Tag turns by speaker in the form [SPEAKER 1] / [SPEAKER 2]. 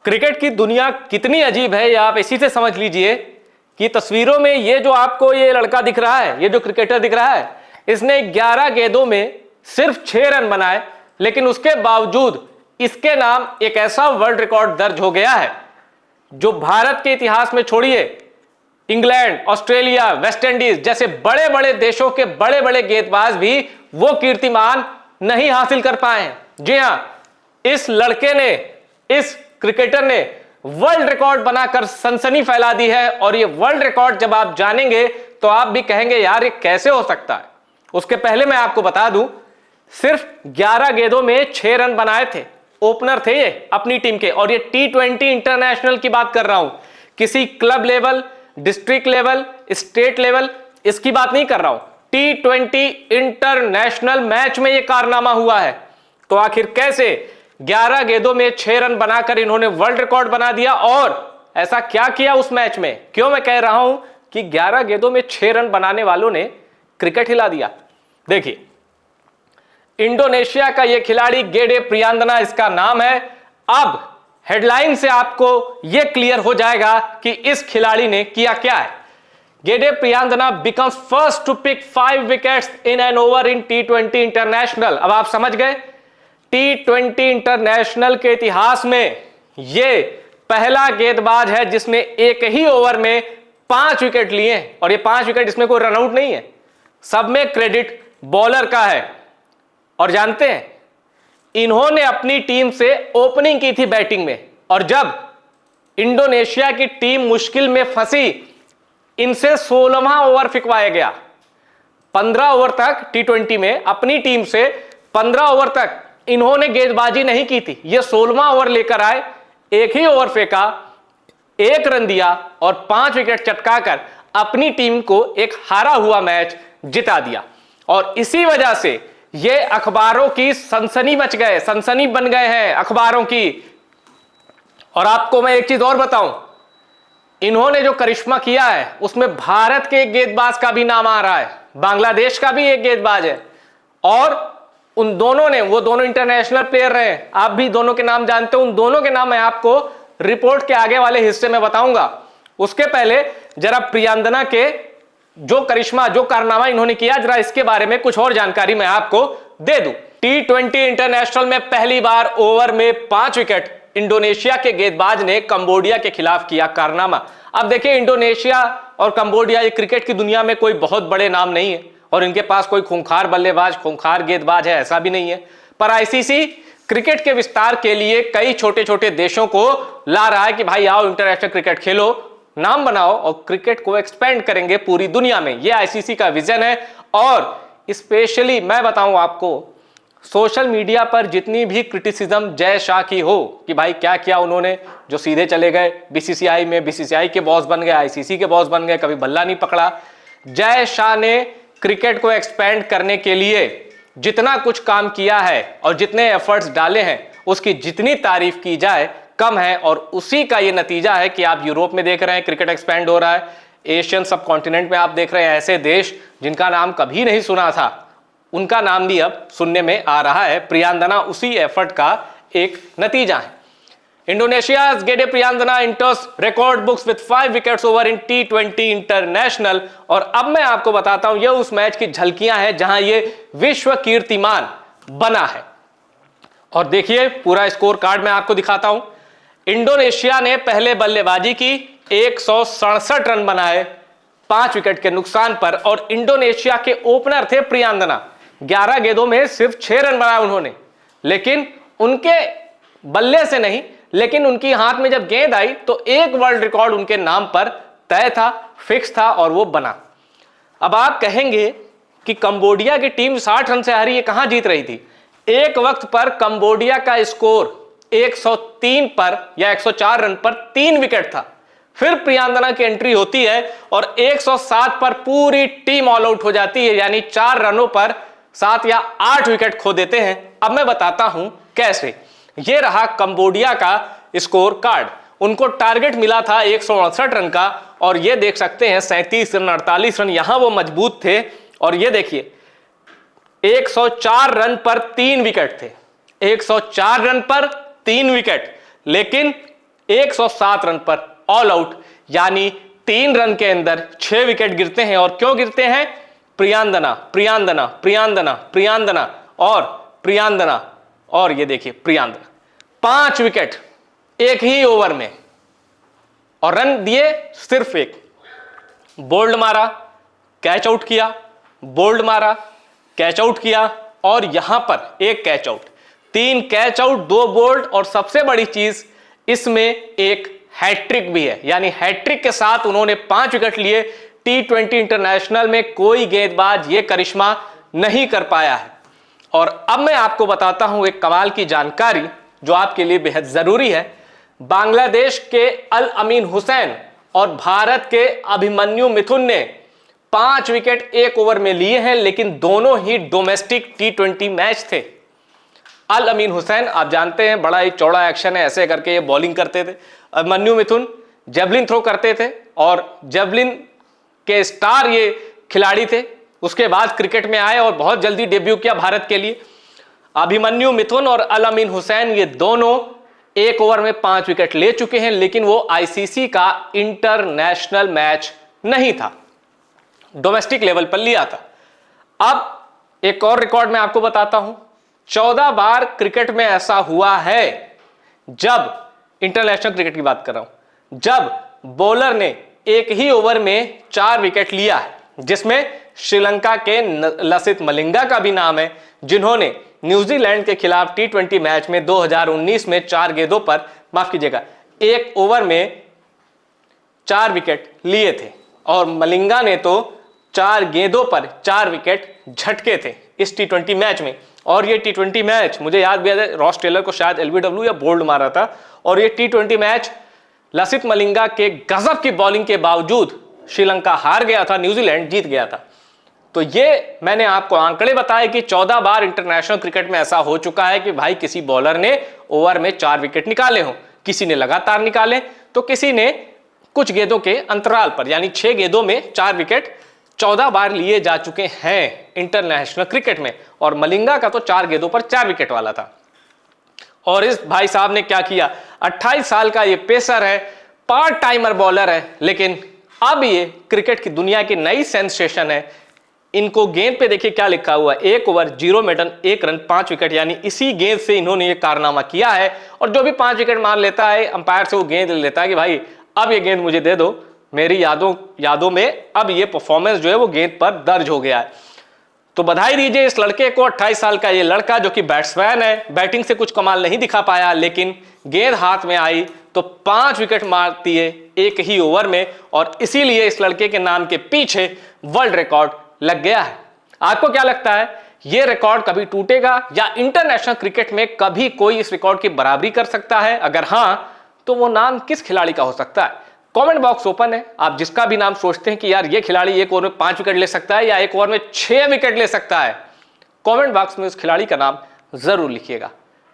[SPEAKER 1] Cricket की दुनिया कितनी अजीब है, ये आप इसी से समझ लीजिए कि तस्वीरों में ये जो आपको ये लड़का दिख रहा है, ये जो क्रिकेटर दिख रहा है, इसने 11 गेंदों में सिर्फ 6 रन बनाए, लेकिन उसके बावजूद इसके नाम एक ऐसा वर्ल्ड रिकॉर्ड दर्ज हो गया है जो भारत के इतिहास में छोड़िए, इंग्लैंड, ऑस्ट्रेलिया, वेस्ट इंडीज जैसे बड़े बड़े देशों के बड़े बड़े गेंदबाज भी वो कीर्तिमान नहीं हासिल कर पाए हैं। जी हां, इस लड़के ने, इस क्रिकेटर ने वर्ल्ड रिकॉर्ड बनाकर सनसनी फैला दी है। और ये वर्ल्ड रिकॉर्ड जब आप जानेंगे तो आप भी कहेंगे यार ये कैसे हो सकता है। उसके पहले मैं आपको बता दूं, सिर्फ 11 गेंदों में 6 रन बनाए थे। ओपनर थे ये अपनी टीम के, और ये T20 इंटरनेशनल की बात कर रहा हूं, किसी club level, district level, state level इसकी बात नहीं कर रहा हूं। T20 इंटरनेशनल मैच में यह कारनामा हुआ है। तो आखिर कैसे 11 गेंदों में 6 रन बनाकर इन्होंने वर्ल्ड रिकॉर्ड बना दिया, और ऐसा क्या किया उस मैच में? क्यों मैं कह रहा हूं कि 11 गेंदों में 6 रन बनाने वालों ने क्रिकेट हिला दिया? देखिए, इंडोनेशिया का यह खिलाड़ी गेडे प्रियांदना इसका नाम है। अब हेडलाइन से आपको यह क्लियर हो जाएगा कि इस खिलाड़ी ने किया क्या है। Gede Priandana becomes first to pick 5 wickets in an over in T20 international. अब आप समझ गए, T20 इंटरनेशनल के इतिहास में यह पहला गेंदबाज है जिसने एक ही ओवर में 5 विकेट लिए हैं। और ये 5 विकेट, इसमें कोई रनआउट नहीं है, सब में क्रेडिट बॉलर का है। और जानते हैं, इन्होंने अपनी टीम से ओपनिंग की थी बैटिंग में, और जब इंडोनेशिया की टीम मुश्किल में फंसी, इनसे 16वां ओवर फिकवाया गया। 15 ओवर तक T20 में अपनी टीम से 15 ओवर तक इन्होंने गेंदबाजी नहीं की थी। ये 16वां ओवर लेकर आए, एक ही ओवर फेंका, 1 रन दिया और 5 विकेट चटकाकर अपनी टीम को एक हारा हुआ मैच जिता दिया। और इसी वजह से ये अखबारों की सनसनी मच गए, सनसनी बन गए हैं अखबारों की। और आपको मैं एक चीज और बताऊं, इन्होंने जो करिश्मा किया है उसमें भारत के एक गेंदबाज का भी नाम आ रहा है, बांग्लादेश का भी एक गेंदबाज है, और उन दोनों ने, वो दोनों इंटरनेशनल प्लेयर रहे, आप भी दोनों के नाम जानते हो। उन दोनों के नाम मैं आपको रिपोर्ट के आगे वाले हिस्से में बताऊंगा। उसके पहले जरा प्रियांदना के जो करिश्मा, जो कारनामा इन्होंने किया, जरा इसके बारे में कुछ और जानकारी मैं आपको दे दूं। T20 इंटरनेशनल में पहली बार ओवर में 5 विकेट इंडोनेशिया के गेंदबाज ने कंबोडिया के खिलाफ किया कारनामा। अब देखिए, इंडोनेशिया और कंबोडिया, ये क्रिकेट की दुनिया में कोई बहुत बड़े नाम नहीं है, और इनके पास कोई खूंखार बल्लेबाज, खूंखार गेंदबाज है ऐसा भी नहीं है। पर आईसीसी क्रिकेट के विस्तार के लिए कई छोटे छोटे देशों को ला रहा है कि भाई आओ इंटरनेशनल क्रिकेट खेलो, नाम बनाओ और क्रिकेट को एक्सपेंड करेंगे पूरी दुनिया में। यह आईसीसी का विजन है। और स्पेशली मैं बताऊं आपको, सोशल मीडिया पर जितनी भी क्रिटिसिज्म जय शाह की हो कि भाई क्या किया उन्होंने, जो सीधे चले गए बीसीसीआई में, बीसीसीआई के बॉस बन गए, आईसीसी के बॉस बन गए, कभी बल्ला नहीं पकड़ा। जय शाह ने क्रिकेट को एक्सपेंड करने के लिए जितना कुछ काम किया है और जितने एफर्ट्स डाले हैं, उसकी जितनी तारीफ की जाए कम है। और उसी का ये नतीजा है कि आप यूरोप में देख रहे हैं क्रिकेट एक्सपेंड हो रहा है, एशियन सब कॉन्टिनेंट में आप देख रहे हैं ऐसे देश जिनका नाम कभी नहीं सुना था, उनका नाम भी अब सुनने में आ रहा है। प्रियांदना उसी एफर्ट का एक नतीजा है। Indonesia's Gede Priyandana enters record books with 5 wickets over in T20 international. और अब मैं आपको बताता हूं, यह उस मैच की झलकियां हैं जहां यह विश्व कीर्तिमान बना है। और देखिए, पूरा स्कोर कार्ड मैं आपको दिखाता हूं। इंडोनेशिया ने पहले बल्लेबाजी की, 167 रन बनाए 5 विकेट के नुकसान पर, और इंडोनेशिया के ओपनर थे प्रियांदना। 11 गेंदों में सिर्फ 6 रन बनाए उन्होंने, लेकिन उनके बल्ले से नहीं, लेकिन उनकी हाथ में जब गेंद आई तो एक वर्ल्ड रिकॉर्ड उनके नाम पर तय था, फिक्स था, और वो बना। अब आप कहेंगे कि कंबोडिया की टीम 60 रन से हारी, ये कहां जीत रही थी? एक वक्त पर कंबोडिया का स्कोर 103 पर या 104 रन पर 3 विकेट था। फिर प्रियांदना की एंट्री होती है और 107 पर पूरी टीम ऑल आउट हो जाती है, यानी 4 रनों पर 7 या 8 विकेट खो देते हैं। अब मैं बताता हूं कैसे। ये रहा कंबोडिया का स्कोर कार्ड। उनको टारगेट मिला था 168 रन का, और ये देख सकते हैं 37 रन, 48 रन, यहां वो मजबूत थे। और ये देखिए 104 रन पर 3 विकेट थे, 104 रन पर 3 विकेट। लेकिन 107 रन पर ऑल आउट, यानी 3 रन के अंदर 6 विकेट गिरते हैं। और क्यों गिरते हैं? प्रियांदना प्रियांदना प्रियांदना प्रियांदना और प्रियांदना, और ये देखिए प्रियांदना, 5 विकेट एक ही ओवर में, और रन दिए सिर्फ एक। बोल्ड मारा, कैच आउट किया, बोल्ड मारा, कैच आउट किया, और यहां पर एक catch out, 3 catch out, 2 bowled, और सबसे बड़ी चीज इसमें एक हैट्रिक भी है, यानी हैट्रिक के साथ उन्होंने 5 विकेट लिए। T20 इंटरनेशनल में कोई गेंदबाज ये करिश्मा नहीं कर पाया है। और अब मैं आपको बताता हूं एक कमाल की जानकारी जो आपके लिए बेहद जरूरी है। बांग्लादेश के अल अमीन हुसैन और भारत के अभिमन्यु मिथुन ने 5 विकेट एक ओवर में लिए हैं, लेकिन दोनों ही डोमेस्टिक T20 मैच थे। अल अमीन हुसैन आप जानते हैं बड़ा ही चौड़ा एक्शन है, ऐसे करके ये बॉलिंग करते थे। अभिमन्यु मिथुन जेवलिन थ्रो करते थे, और जेवलिन के स्टार ये खिलाड़ी थे। उसके बाद क्रिकेट में आए और बहुत जल्दी डेब्यू किया भारत के लिए। अभिमन्यु मिथुन और अल अमीन हुसैन ये दोनों एक ओवर में 5 विकेट ले चुके हैं, लेकिन वो आईसीसी का इंटरनेशनल मैच नहीं था, डोमेस्टिक लेवल पर लिया था। अब एक और रिकॉर्ड मैं आपको बताता हूं। 14 बार क्रिकेट में ऐसा हुआ है, जब इंटरनेशनल क्रिकेट की बात कर रहा हूं, जब बॉलर ने एक ही ओवर में 4 विकेट लिया है, जिसमें श्रीलंका के लसित मलिंगा का भी नाम है, जिन्होंने न्यूजीलैंड के खिलाफ T20 मैच में 2019 में 4 गेंदों पर, माफ कीजिएगा, एक ओवर में 4 विकेट लिए थे। और मलिंगा ने तो 4 गेंदों पर 4 विकेट झटके थे इस T20 मैच में। और ये T20 मैच मुझे याद भी है, रॉस टेलर को शायद LBW या बोल्ड मारा था। और ये T20 मैच लसित मलिंगा के गजब की बॉलिंग के बावजूद श्रीलंका हार गया था, न्यूजीलैंड जीत गया था। तो ये मैंने आपको आंकड़े बताए कि 14 बार इंटरनेशनल क्रिकेट में ऐसा हो चुका है कि भाई किसी बॉलर ने ओवर में 4 विकेट निकाले हों, किसी ने लगातार निकाले, तो किसी ने कुछ गेंदों के अंतराल पर, यानी 6 गेंदों में 4 विकेट 14 बार लिए जा चुके हैं इंटरनेशनल क्रिकेट में। और मलिंगा का तो 4 गेंदों पर 4 विकेट वाला था। और इस भाई साहब ने क्या किया, 28 साल का ये पेसर है, पार्ट टाइमर बॉलर है, लेकिन अब ये क्रिकेट की दुनिया की नई सेंसेशन है। इनको गेंद पे देखिए क्या लिखा हुआ है, 1 ओवर 0 मेडन 1 रन 5 विकेट, यानी इसी गेंद से इन्होंने ये कारनामा किया है। और जो भी 5 विकेट मार लेता है, अंपायर से वो गेंद ले लेता है कि भाई अब ये गेंद मुझे दे दो, मेरी यादों में अब ये परफॉर्मेंस जो है वो गेंद पर दर्ज हो गया है। तो बधाई दीजिए इस लड़के को, 28 साल का ये लड़का जो कि बैट्समैन है, बैटिंग से कुछ कमाल नहीं दिखा पाया, लेकिन गेंद हाथ में आई तो 5 विकेट मारती है एक ही ओवर में, और इसीलिए इस लड़के के नाम के पीछे वर्ल्ड रिकॉर्ड लग गया है। आपको क्या लगता है, यह रिकॉर्ड कभी टूटेगा या इंटरनेशनल क्रिकेट में कभी कोई इस रिकॉर्ड की बराबरी कर सकता है? अगर हां, तो वो नाम किस खिलाड़ी का हो सकता है? कमेंट बॉक्स ओपन है, आप जिसका भी नाम सोचते हैं कि यार ये खिलाड़ी एक ओवर में 5 विकेट ले सकता है या एक ओवर में 6 विकेट ले सकता है, कमेंट बॉक्स में उस खिलाड़ी का नाम जरूर लिखिएगा।